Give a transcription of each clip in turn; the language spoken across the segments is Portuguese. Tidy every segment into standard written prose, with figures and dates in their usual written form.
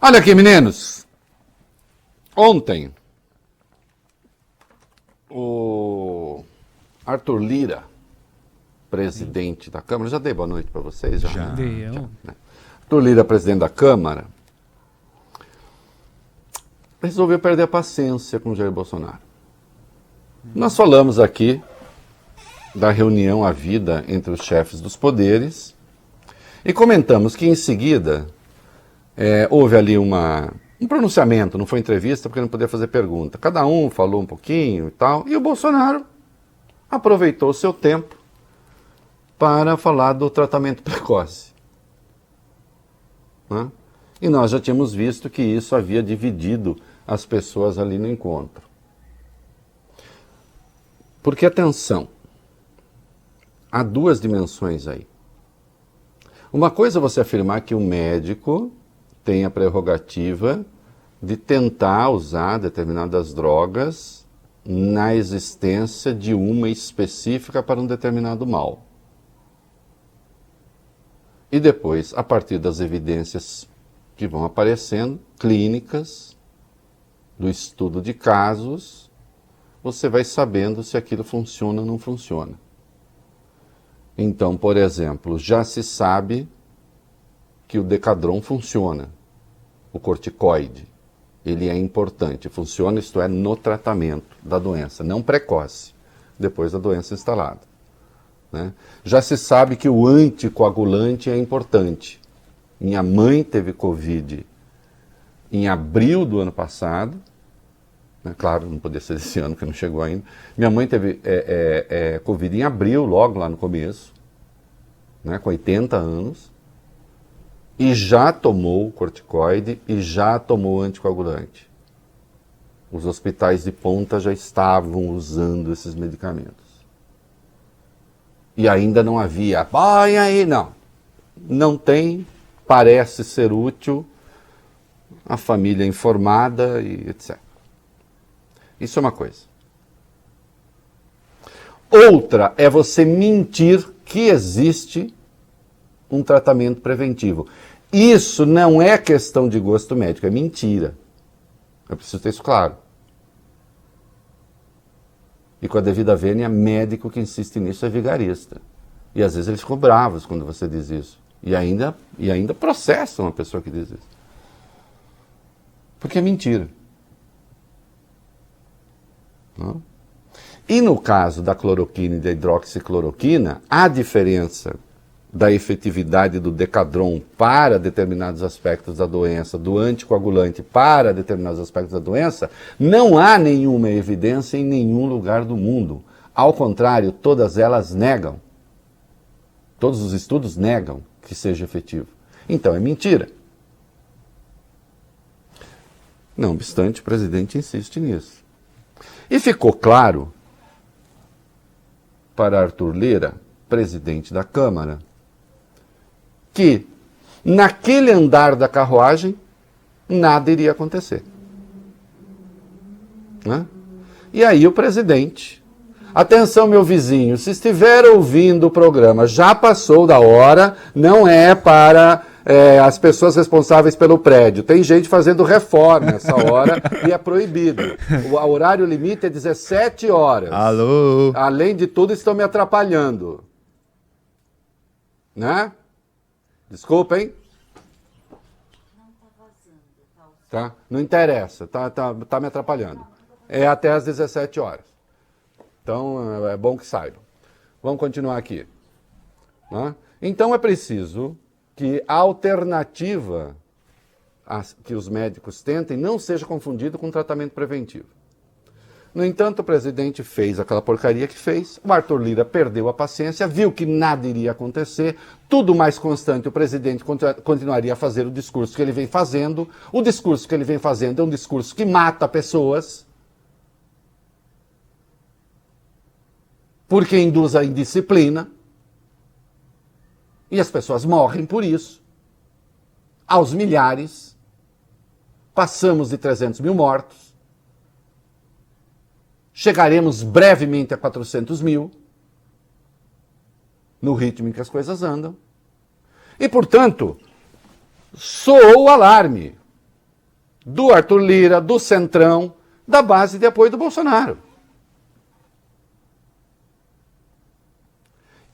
Olha aqui, meninos. Ontem, o Arthur Lira, presidente da Câmara, já dei boa noite para vocês? Já Deu. né? Arthur Lira, presidente da Câmara, resolveu perder a paciência com o Jair Bolsonaro. Nós falamos aqui da reunião à vida entre os chefes dos poderes e comentamos que, em seguida, houve ali um pronunciamento, não foi entrevista porque não podia fazer pergunta. Cada um falou um pouquinho e tal, e o Bolsonaro aproveitou o seu tempo para falar do tratamento precoce. Né? E nós já tínhamos visto que isso havia dividido as pessoas ali no encontro. Porque, atenção, há duas dimensões aí. Uma coisa é você afirmar que o médico tem a prerrogativa de tentar usar determinadas drogas na existência de uma específica para um determinado mal. E depois, a partir das evidências que vão aparecendo, clínicas, do estudo de casos, você vai sabendo se aquilo funciona ou não funciona. Então, por exemplo, já se sabe que o Decadron funciona, o corticoide. Ele é importante, funciona, isto é, no tratamento da doença, não precoce, depois da doença instalada. Né? Já se sabe que o anticoagulante é importante. Minha mãe teve Covid em abril do ano passado, né? Claro, não podia ser esse ano, que não chegou ainda. Minha mãe teve Covid em abril, logo lá no começo, né? Com 80 anos, e já tomou corticoide e já tomou anticoagulante. Os hospitais de ponta já estavam usando esses medicamentos. E ainda não havia, e aí, não tem, parece ser útil, a família informada e etc. Isso é uma coisa. Outra é você mentir que existe um tratamento preventivo. Isso não é questão de gosto médico, é mentira. Eu preciso ter isso claro. E com a devida vênia, médico que insiste nisso é vigarista. E às vezes eles ficam bravos quando você diz isso. E ainda processam a pessoa que diz isso. Porque é mentira. Não? E no caso da cloroquina e da hidroxicloroquina, a diferença da efetividade do Decadron para determinados aspectos da doença, do anticoagulante para determinados aspectos da doença, não há nenhuma evidência em nenhum lugar do mundo. Ao contrário, todas elas negam. Todos os estudos negam que seja efetivo. Então é mentira. Não obstante, o presidente insiste nisso. E ficou claro para Arthur Lira, presidente da Câmara, que naquele andar da carruagem nada iria acontecer. Né? E aí o presidente, atenção meu vizinho, se estiver ouvindo o programa, já passou da hora, não é para as pessoas responsáveis pelo prédio. Tem gente fazendo reforma nessa hora e é proibido. O horário limite é 17 horas. Alô? Além de tudo, estão me atrapalhando. Né? Desculpa, hein? Tá? Não interessa, tá me atrapalhando. É até às 17 horas. Então, é bom que saibam. Vamos continuar aqui. Né? Então, é preciso que a alternativa que os médicos tentem não seja confundida com tratamento preventivo. No entanto, o presidente fez aquela porcaria que fez, o Arthur Lira perdeu a paciência, viu que nada iria acontecer, tudo mais constante, o presidente continuaria a fazer o discurso que ele vem fazendo. O discurso que ele vem fazendo é um discurso que mata pessoas, porque induz a indisciplina, e as pessoas morrem por isso, aos milhares, passamos de 300 mil mortos, chegaremos brevemente a 400 mil, no ritmo em que as coisas andam. E, portanto, soou o alarme. do Arthur Lira, do Centrão, da base de apoio do Bolsonaro.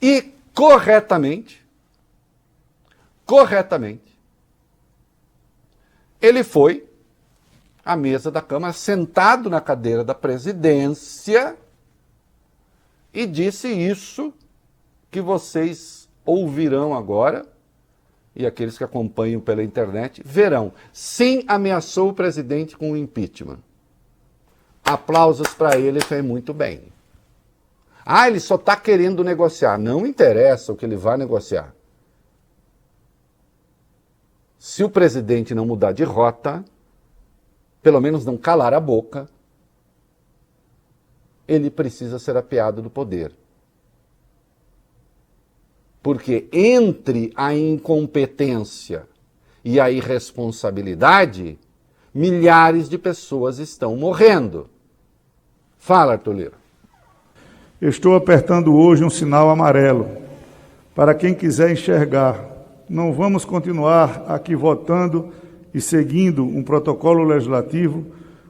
E corretamente, ele foi à mesa da Câmara, sentado na cadeira da presidência, e disse isso que vocês ouvirão agora, e aqueles que acompanham pela internet verão. Sim, ameaçou o presidente com o impeachment. Aplausos para ele, fez muito bem. Ah, ele só está querendo negociar. Não interessa o que ele vai negociar. Se o presidente não mudar de rota, pelo menos não calar a boca, ele precisa ser apeado do poder. Porque entre a incompetência e a irresponsabilidade, milhares de pessoas estão morrendo. Fala, Arthur Lira. Eu estou apertando hoje um sinal amarelo para quem quiser enxergar. Não vamos continuar aqui votando e seguindo um protocolo legislativo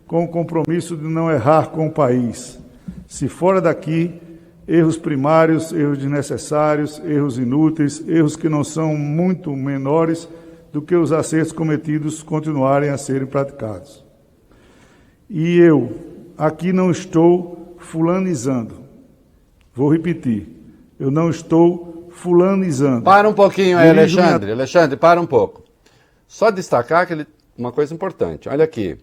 com o compromisso de não errar com o país. Se fora daqui, erros primários, erros desnecessários, erros inúteis, erros que não são muito menores do que os acertos cometidos continuarem a serem praticados. E eu aqui não estou fulanizando. Vou repetir, eu não estou fulanizando. Para um pouquinho aí, Alexandre. Alexandre, para um pouco. Só destacar uma coisa importante. Olha aqui.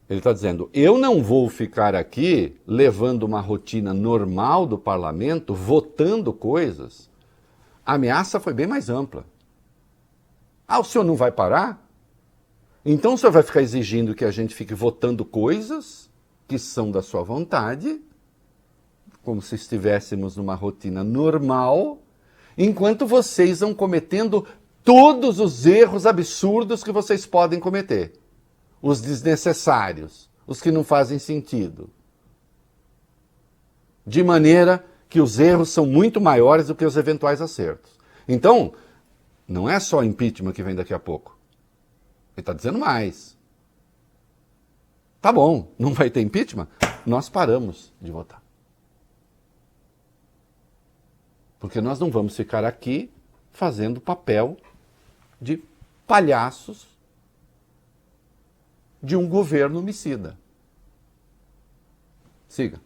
Ele está dizendo, eu não vou ficar aqui levando uma rotina normal do parlamento, votando coisas. A ameaça foi bem mais ampla. Ah, o senhor não vai parar? Então o senhor vai ficar exigindo que a gente fique votando coisas que são da sua vontade, como se estivéssemos numa rotina normal, enquanto vocês vão cometendo todos os erros absurdos que vocês podem cometer. Os desnecessários, os que não fazem sentido. De maneira que os erros são muito maiores do que os eventuais acertos. Então, não é só impeachment que vem daqui a pouco. Ele está dizendo mais. Tá bom, não vai ter impeachment? Nós paramos de votar. Porque nós não vamos ficar aqui fazendo papel de palhaços de um governo homicida. Siga.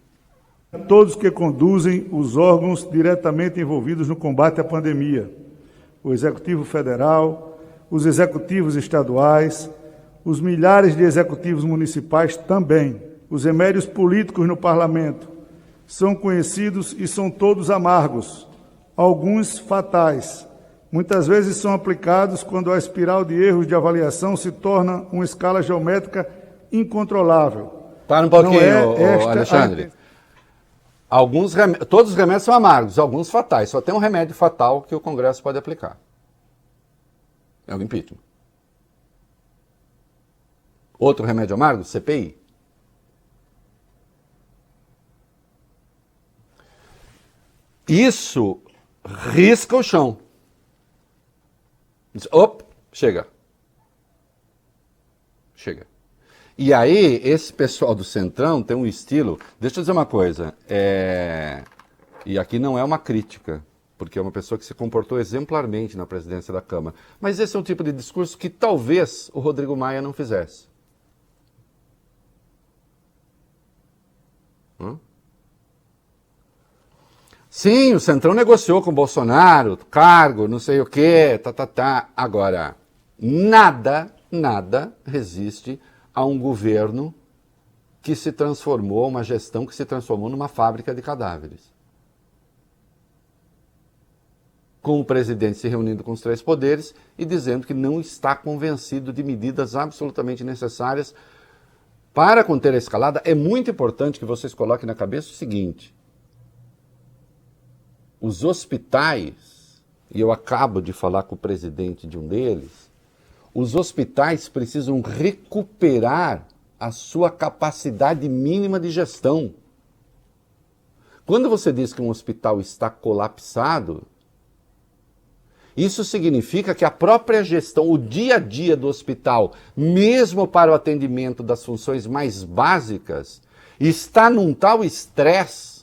Todos que conduzem os órgãos diretamente envolvidos no combate à pandemia. O Executivo Federal, os executivos estaduais, os milhares de executivos municipais também. Os remédios políticos no parlamento são conhecidos e são todos amargos, alguns fatais. Muitas vezes são aplicados quando a espiral de erros de avaliação se torna uma escala geométrica incontrolável. Para um pouquinho, Alexandre. Todos os remédios são amargos, alguns fatais. Só tem um remédio fatal que o Congresso pode aplicar. É o impeachment. Outro remédio amargo? CPI. Isso risca o chão. Opa, chega. Chega. E aí, esse pessoal do Centrão tem um estilo... Deixa eu dizer uma coisa. E aqui não é uma crítica, porque é uma pessoa que se comportou exemplarmente na presidência da Câmara. Mas esse é um tipo de discurso que talvez o Rodrigo Maia não fizesse. Sim, o Centrão negociou com o Bolsonaro, cargo, não sei o quê, Agora, nada resiste a um governo que se transformou, uma gestão que se transformou numa fábrica de cadáveres. Com o presidente se reunindo com os três poderes e dizendo que não está convencido de medidas absolutamente necessárias para conter a escalada. É muito importante que vocês coloquem na cabeça o seguinte: os hospitais, e eu acabo de falar com o presidente de um deles, os hospitais precisam recuperar a sua capacidade mínima de gestão. Quando você diz que um hospital está colapsado, Isso significa que a própria gestão, o dia a dia do hospital, mesmo para o atendimento das funções mais básicas, está num tal estresse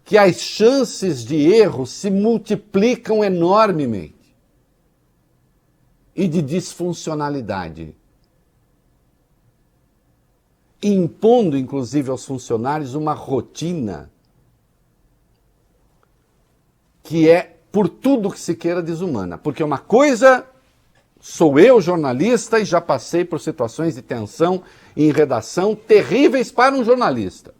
que as chances de erro se multiplicam enormemente e de disfuncionalidade, impondo inclusive aos funcionários uma rotina que é, por tudo que se queira, desumana. Porque uma coisa, sou eu jornalista e já passei por situações de tensão em redação terríveis para um jornalista.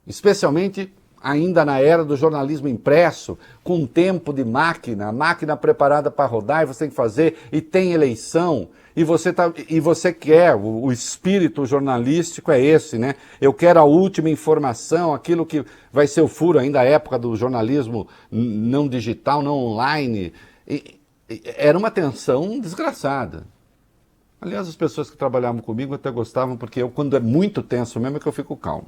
Especialmente ainda na era do jornalismo impresso, com tempo de máquina, a máquina preparada para rodar e você tem que fazer, e tem eleição, e você quer, o espírito jornalístico é esse, né? Eu quero a última informação, aquilo que vai ser o furo ainda da época do jornalismo não digital, não online. Era uma tensão desgraçada. Aliás, as pessoas que trabalhavam comigo até gostavam, porque eu, quando é muito tenso mesmo, é que eu fico calmo,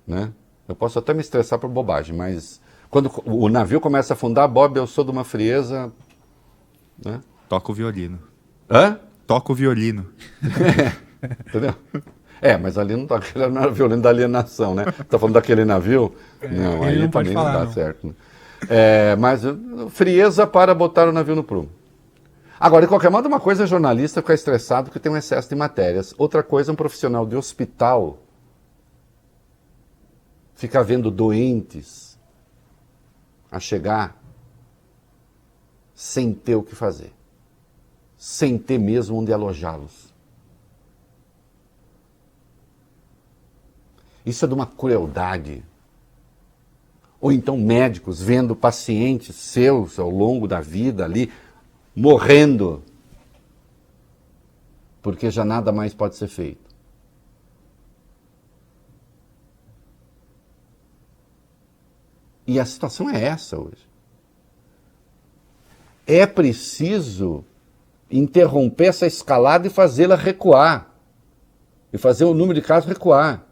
né? Eu posso até me estressar por bobagem, mas quando o navio começa a afundar, Bob, eu sou de uma frieza, né? Toca o violino. Hã? Toca o violino. Entendeu? Mas ali não era violino da alienação, né? Tá falando daquele navio? Não, aí não pode também falar, não dá não. certo. Né? Mas frieza para botar o navio no prumo. Agora, de qualquer modo, uma coisa é jornalista ficar estressado porque tem um excesso de matérias. Outra coisa é um profissional de hospital ficar vendo doentes a chegar sem ter o que fazer, sem ter mesmo onde alojá-los. Isso é de uma crueldade. Ou então médicos vendo pacientes seus ao longo da vida ali, morrendo, porque já nada mais pode ser feito. E a situação é essa hoje. É preciso interromper essa escalada e fazê-la recuar. E fazer o número de casos recuar.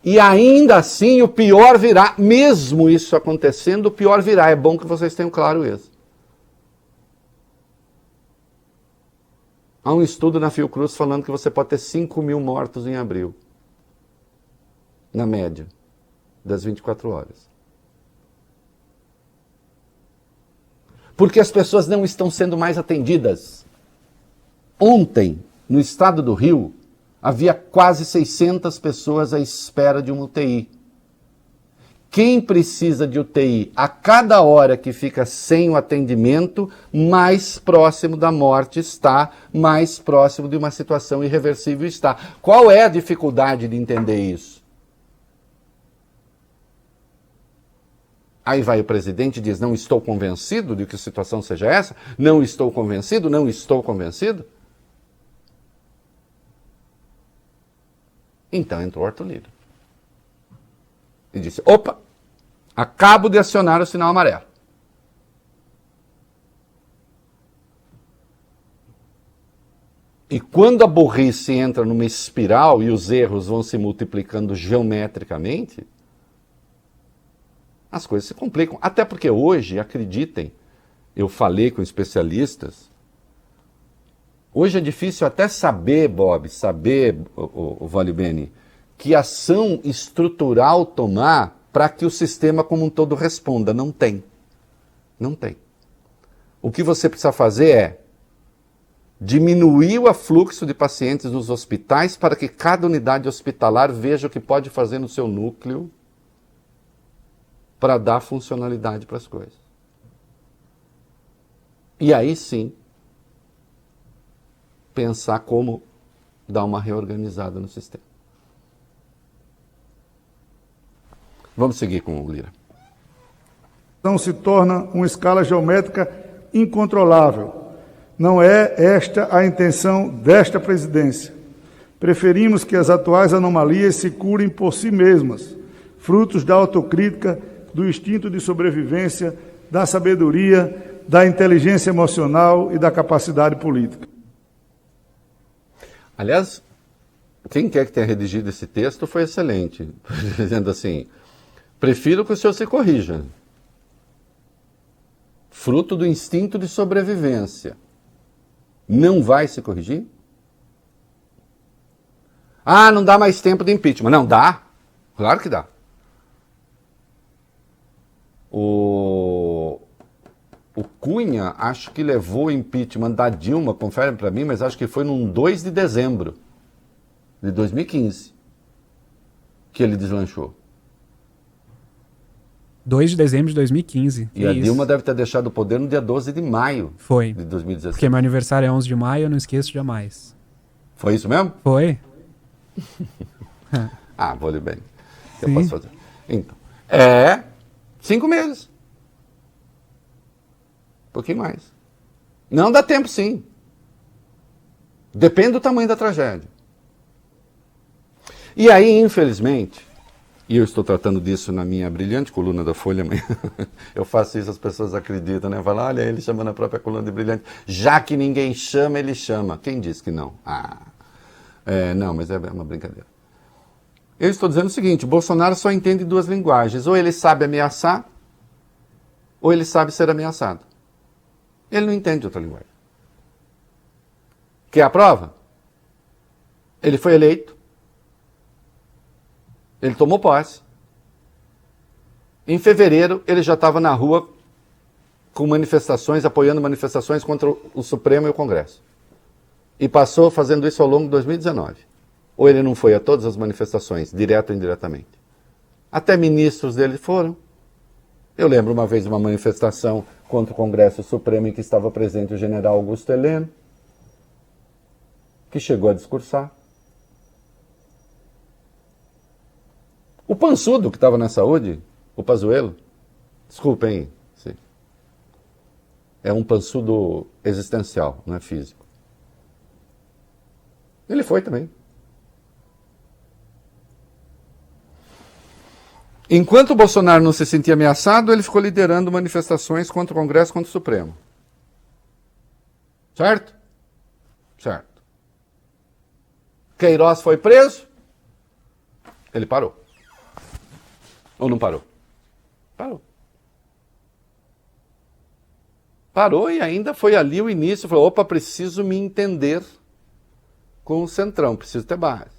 E ainda assim o pior virá. Mesmo isso acontecendo, o pior virá. É bom que vocês tenham claro isso. Há um estudo na Fiocruz falando que você pode ter 5.000 mortos em abril. Na média, das 24 horas. Porque as pessoas não estão sendo mais atendidas. Ontem, no estado do Rio, havia quase 600 pessoas à espera de uma UTI. Quem precisa de UTI, a cada hora que fica sem o atendimento, mais próximo da morte está, mais próximo de uma situação irreversível está. Qual é a dificuldade de entender isso? Aí vai o presidente e diz, não estou convencido de que a situação seja essa, não estou convencido, não estou convencido. Então entrou o Arthur Lira. E disse, opa, acabo de acionar o sinal amarelo. E quando a burrice entra numa espiral e os erros vão se multiplicando geometricamente, as coisas se complicam. Até porque hoje, acreditem, eu falei com especialistas, hoje é difícil até saber, Bob, o Valibene, que ação estrutural tomar para que o sistema como um todo responda. Não tem. Não tem. O que você precisa fazer é diminuir o afluxo de pacientes nos hospitais para que cada unidade hospitalar veja o que pode fazer no seu núcleo para dar funcionalidade para as coisas. E aí sim, pensar como dar uma reorganizada no sistema. Vamos seguir com o Lira. Então se torna uma escala geométrica incontrolável. Não é esta a intenção desta presidência. Preferimos que as atuais anomalias se curem por si mesmas, frutos da autocrítica, do instinto de sobrevivência, da sabedoria, da inteligência emocional e da capacidade política. Aliás, quem quer que tenha redigido esse texto foi excelente, dizendo assim, Prefiro que o senhor se corrija. Fruto do instinto de sobrevivência. Não vai se corrigir? Ah, não dá mais tempo de impeachment. Não, dá. Claro que dá. O Cunha, acho que levou o impeachment da Dilma, confere para mim, mas acho que foi num 2 de dezembro de 2015 que ele deslanchou. 2 de dezembro de 2015. E a Dilma deve ter deixado o poder no dia 12 de maio Foi. de 2016. Porque meu aniversário é 11 de maio, eu não esqueço jamais. Foi isso mesmo? Foi. Ah, vou lhe bem. Eu Sim. posso fazer. Então, 5 meses. Um pouquinho mais. Não dá tempo, sim. Depende do tamanho da tragédia. E aí, infelizmente, e eu estou tratando disso na minha brilhante coluna da Folha amanhã, eu faço isso, as pessoas acreditam, né? Falam, olha, ele chama na própria coluna de brilhante. Já que ninguém chama, ele chama. Quem disse que não? Não, mas é uma brincadeira. Eu estou dizendo o seguinte, o Bolsonaro só entende 2 linguagens. Ou ele sabe ameaçar, ou ele sabe ser ameaçado. Ele não entende outra linguagem. Quer a prova? Ele foi eleito. Ele tomou posse. Em fevereiro, ele já estava na rua com manifestações, apoiando manifestações contra o Supremo e o Congresso. E passou fazendo isso ao longo de 2019. Ou ele não foi a todas as manifestações, direto ou indiretamente. Até ministros dele foram. Eu lembro uma vez de uma manifestação contra o Congresso Supremo em que estava presente o general Augusto Heleno, que chegou a discursar. O pançudo que estava na saúde, o Pazuello, desculpem, sim. É um pançudo existencial, não é físico. Ele foi também. Enquanto o Bolsonaro não se sentia ameaçado, ele ficou liderando manifestações contra o Congresso, contra o Supremo. Certo? Certo. Queiroz foi preso, ele parou. Ou não parou? Parou. Parou e ainda foi ali o início, falou, opa, preciso me entender com o Centrão, preciso ter base.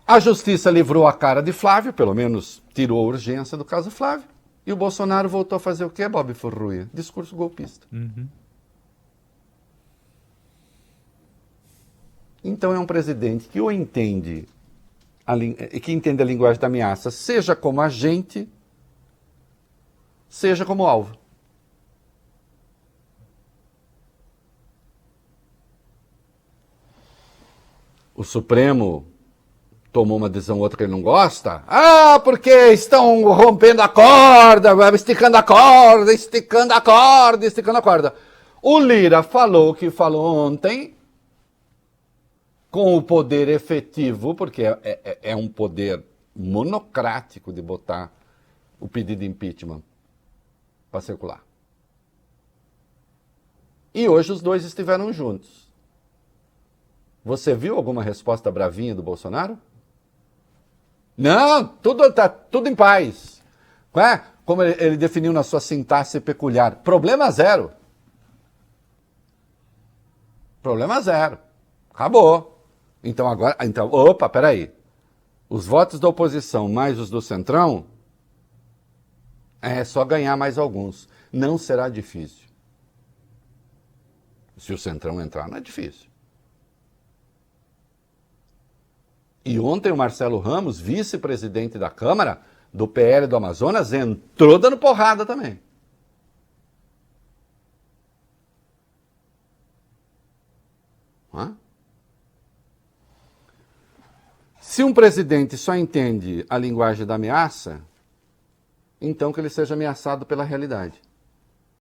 A justiça livrou a cara de Flávio, pelo menos tirou a urgência do caso Flávio, e o Bolsonaro voltou a fazer o quê, Bob Furruia? Discurso golpista. Então é um presidente que ou entende que entende a linguagem da ameaça, seja como agente, seja como alvo. O Supremo tomou uma decisão outra que ele não gosta. Ah, porque estão rompendo a corda, esticando a corda, esticando a corda, esticando a corda. O Lira falou o que falou ontem, com o poder efetivo, porque é um poder monocrático de botar o pedido de impeachment para circular. E hoje os dois estiveram juntos. Você viu alguma resposta bravinha do Bolsonaro? Não, tá tudo em paz. Como ele definiu na sua sintaxe peculiar, problema zero. Problema zero. Acabou. Então opa, peraí. Os votos da oposição mais os do Centrão, é só ganhar mais alguns. Não será difícil. Se o Centrão entrar, não é difícil. E ontem o Marcelo Ramos, vice-presidente da Câmara, do PL do Amazonas, entrou dando porrada também. Se um presidente só entende a linguagem da ameaça, então que ele seja ameaçado pela realidade.